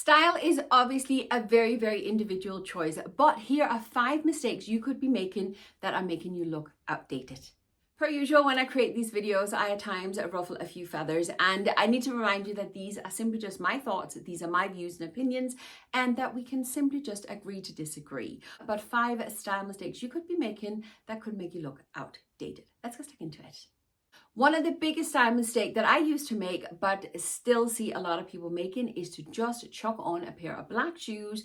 Style is obviously a very, very individual choice, but here are 5 mistakes you could be making that are making you look outdated. Per usual, when I create these videos, I at times ruffle a few feathers, and I need to remind you that these are simply just my thoughts, these are my views and opinions, and that we can simply just agree to disagree. But 5 style mistakes you could be making that could make you look outdated. Let's get stuck into it. One of the biggest style mistake that I used to make, but still see a lot of people making, is to just chuck on a pair of black shoes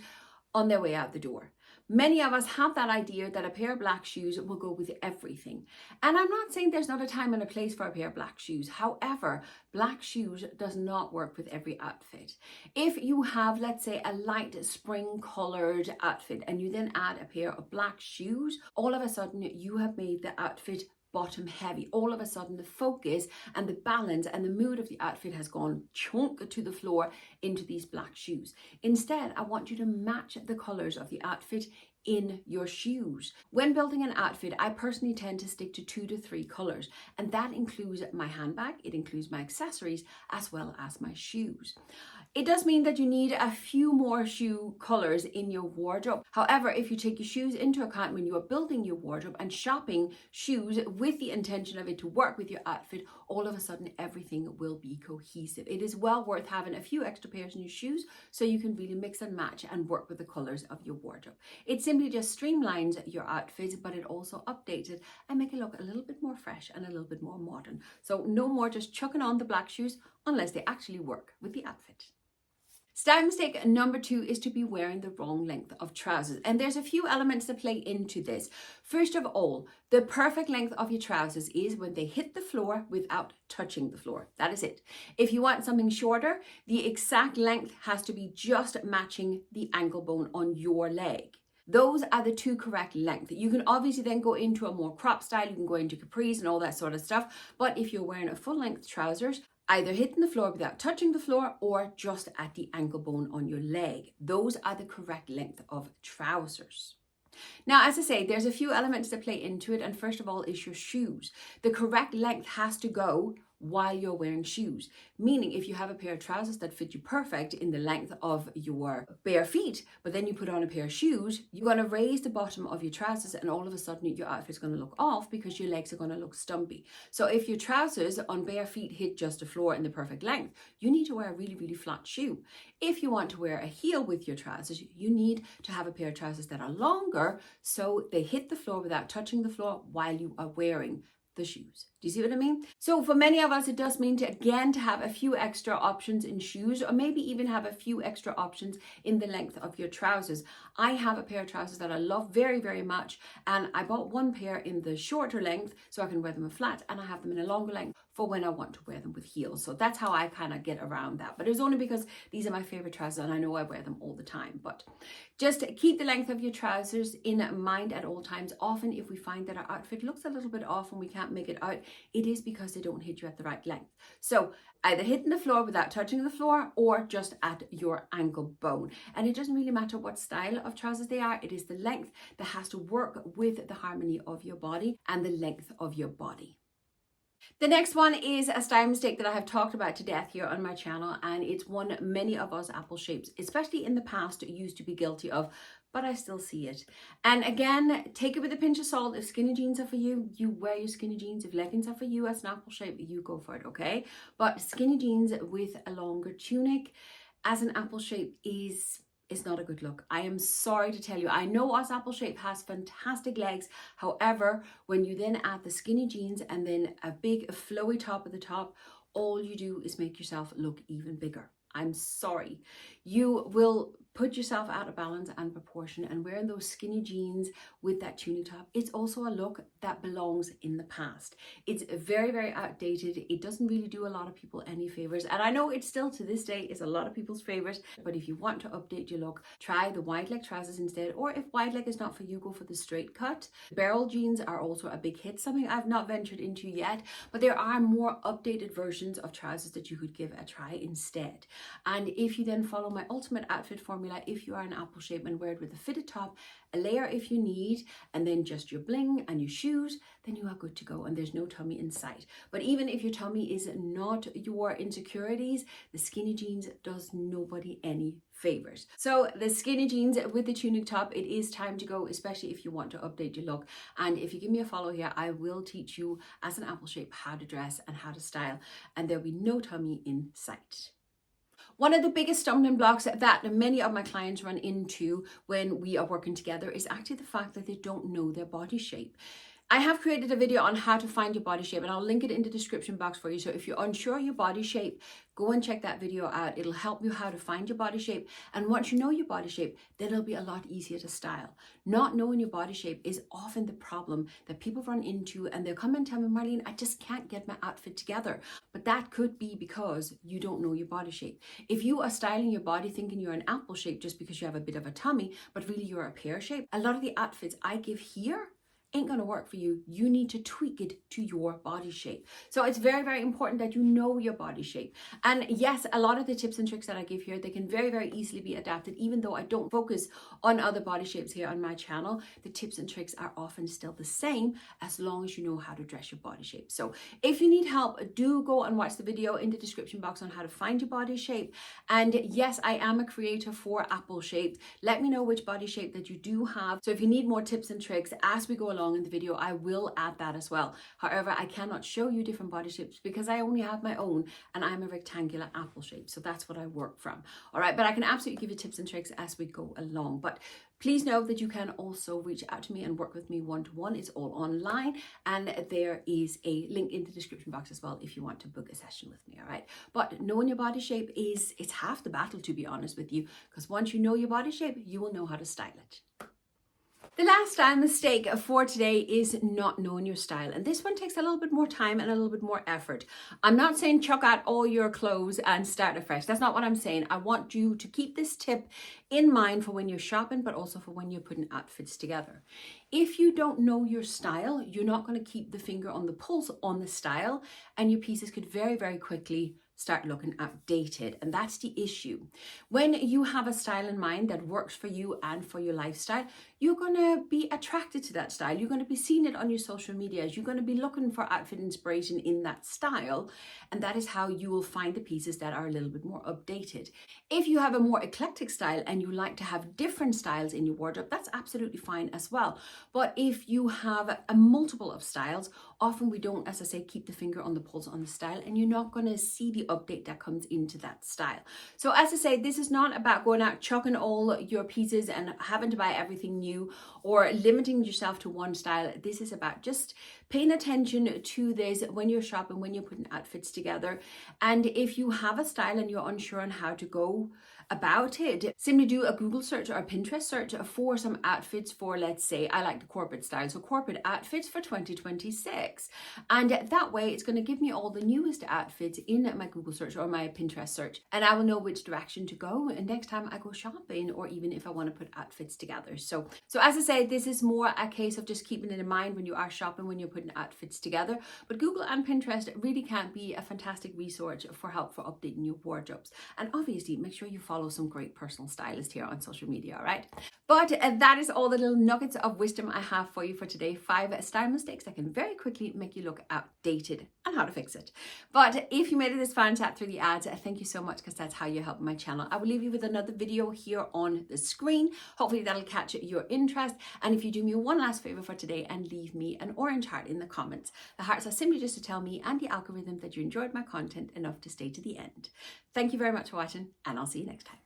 on their way out the door. Many of us have that idea that a pair of black shoes will go with everything. And I'm not saying there's not a time and a place for a pair of black shoes. However, black shoes does not work with every outfit. If you have, let's say, a light spring colored outfit and you then add a pair of black shoes, all of a sudden you have made the outfit bottom heavy. All of a sudden the focus and the balance and the mood of the outfit has gone chunk to the floor into these black shoes. Instead, I want you to match the colors of the outfit in your shoes. When building an outfit, I personally tend to stick to 2 to 3 colors, and that includes my handbag, it includes my accessories, as well as my shoes. It does mean that you need a few more shoe colors in your wardrobe. However, if you take your shoes into account when you are building your wardrobe and shopping shoes with the intention of it to work with your outfit, all of a sudden everything will be cohesive. It is well worth having a few extra pairs in your shoes so you can really mix and match and work with the colors of your wardrobe. It simply just streamlines your outfits, but it also updates it and make it look a little bit more fresh and a little bit more modern. So no more just chucking on the black shoes unless they actually work with the outfit. Style mistake number 2 is to be wearing the wrong length of trousers. And there's a few elements that play into this. First of all, the perfect length of your trousers is when they hit the floor without touching the floor. That is it. If you want something shorter, the exact length has to be just matching the ankle bone on your leg. Those are the 2 correct lengths. You can obviously then go into a more crop style, you can go into capris and all that sort of stuff. But if you're wearing a full length trousers, either hitting the floor without touching the floor or just at the ankle bone on your leg. Those are the correct length of trousers. Now, as I say, there's a few elements that play into it, and first of all is your shoes. The correct length has to go while you're wearing shoes. Meaning if you have a pair of trousers that fit you perfect in the length of your bare feet, but then you put on a pair of shoes, you're going to raise the bottom of your trousers and all of a sudden your outfit's going to look off because your legs are going to look stumpy. So if your trousers on bare feet hit just the floor in the perfect length, you need to wear a really, really flat shoe. If you want to wear a heel with your trousers, you need to have a pair of trousers that are longer so they hit the floor without touching the floor while you are wearing the shoes. Do you see what I mean? So for many of us, it does mean to have a few extra options in shoes, or maybe even have a few extra options in the length of your trousers. I have a pair of trousers that I love very, very much, and I bought one pair in the shorter length so I can wear them in flat, and I have them in a longer length for when I want to wear them with heels. So that's how I kind of get around that. But it's only because these are my favorite trousers and I know I wear them all the time. But just keep the length of your trousers in mind at all times. Often if we find that our outfit looks a little bit off and we can't make it out, it is because they don't hit you at the right length. So either hitting the floor without touching the floor or just at your ankle bone. And it doesn't really matter what style of trousers they are. It is the length that has to work with the harmony of your body and the length of your body. The next one is a style mistake that I have talked about to death here on my channel, and it's one many of us apple shapes, especially in the past, used to be guilty of, but I still see it. And again, take it with a pinch of salt. If skinny jeans are for you, you wear your skinny jeans. If leggings are for you as an apple shape, you go for it, okay? But skinny jeans with a longer tunic as an apple shape is not a good look. I am sorry to tell you. I know us apple shape has fantastic legs. However, when you then add the skinny jeans and then a big flowy top at the top, all you do is make yourself look even bigger. I'm sorry. You will put yourself out of balance and proportion, and wearing those skinny jeans with that tunic top, it's also a look that belongs in the past. It's very, very outdated. It doesn't really do a lot of people any favors, and I know it still to this day is a lot of people's favorite. But if you want to update your look, try the wide leg trousers instead, or if wide leg is not for you, go for the straight cut. Barrel jeans are also a big hit, something I've not ventured into yet, but there are more updated versions of trousers that you could give a try instead. And if you then follow my ultimate outfit formula formula if you are an apple shape and wear it with a fitted top, a layer if you need, and then just your bling and your shoes, then you are good to go and there's no tummy in sight. But even if your tummy is not your insecurities, the skinny jeans does nobody any favors. So the skinny jeans with the tunic top, it is time to go, especially if you want to update your look. And if you give me a follow here, I will teach you as an apple shape how to dress and how to style, and there'll be no tummy in sight. One of the biggest stumbling blocks that many of my clients run into when we are working together is actually the fact that they don't know their body shape. I have created a video on how to find your body shape and I'll link it in the description box for you. So if you're unsure of your body shape, go and check that video out. It'll help you how to find your body shape. And once you know your body shape, then it'll be a lot easier to style. Not knowing your body shape is often the problem that people run into, and they'll come and tell me, Marleen, I just can't get my outfit together. But that could be because you don't know your body shape. If you are styling your body thinking you're an apple shape just because you have a bit of a tummy, but really you're a pear shape, a lot of the outfits I give here ain't gonna work for you. You need to tweak it to your body shape. So it's very, very important that you know your body shape. And yes, a lot of the tips and tricks that I give here, they can very, very easily be adapted. Even though I don't focus on other body shapes here on my channel, the tips and tricks are often still the same as long as you know how to dress your body shape. So if you need help, do go and watch the video in the description box on how to find your body shape. And yes, I am a creator for apple shaped. Let me know which body shape that you do have. So if you need more tips and tricks as we go along in the video, I will add that as well. However, I cannot show you different body shapes because I only have my own and I'm a rectangular apple shape. So that's what I work from. All right, but I can absolutely give you tips and tricks as we go along. But please know that you can also reach out to me and work with me one-to-one. It's all online, and there is a link in the description box as well if you want to book a session with me. All right, but knowing your body shape it's half the battle, to be honest with you, because once you know your body shape, you will know how to style it. The last style mistake for today is not knowing your style. And this one takes a little bit more time and a little bit more effort. I'm not saying chuck out all your clothes and start afresh. That's not what I'm saying. I want you to keep this tip in mind for when you're shopping, but also for when you're putting outfits together. If you don't know your style, you're not going to keep the finger on the pulse on the style, and your pieces could very, very quickly start looking outdated. And that's the issue. When you have a style in mind that works for you and for your lifestyle, you're going to be attracted to that style. You're going to be seeing it on your social medias. You're going to be looking for outfit inspiration in that style. And that is how you will find the pieces that are a little bit more updated. If you have a more eclectic style and you like to have different styles in your wardrobe, that's absolutely fine as well. But if you have a multiple of styles, often we don't, as I say, keep the finger on the pulse on the style, and you're not going to see the update that comes into that style. So as I say, this is not about going out chucking all your pieces and having to buy everything new or limiting yourself to one style. This is about just paying attention to this when you're shopping, when you're putting outfits together. And if you have a style and you're unsure on how to go about it, simply do a Google search or a Pinterest search for some outfits for, let's say, I like the corporate style, so corporate outfits for 2026. And that way it's going to give me all the newest outfits in my Google search or my Pinterest search, and I will know which direction to go and next time I go shopping, or even if I want to put outfits together. So as I say, this is more a case of just keeping it in mind when you are shopping, when you're putting outfits together. But Google and Pinterest really can be a fantastic resource for help for updating your wardrobes. And obviously make sure you follow some great personal stylists here on social media, all right? But that is all the little nuggets of wisdom I have for you for today. 5 style mistakes that can very quickly make you look outdated and how to fix it. But if you made it this far and sat through the ads, thank you so much, because that's how you help my channel. I will leave you with another video here on the screen. Hopefully that'll catch your interest. And if you do me one last favor for today and leave me an orange heart in the comments. The hearts are simply just to tell me and the algorithm that you enjoyed my content enough to stay to the end. Thank you very much for watching, and I'll see you next time.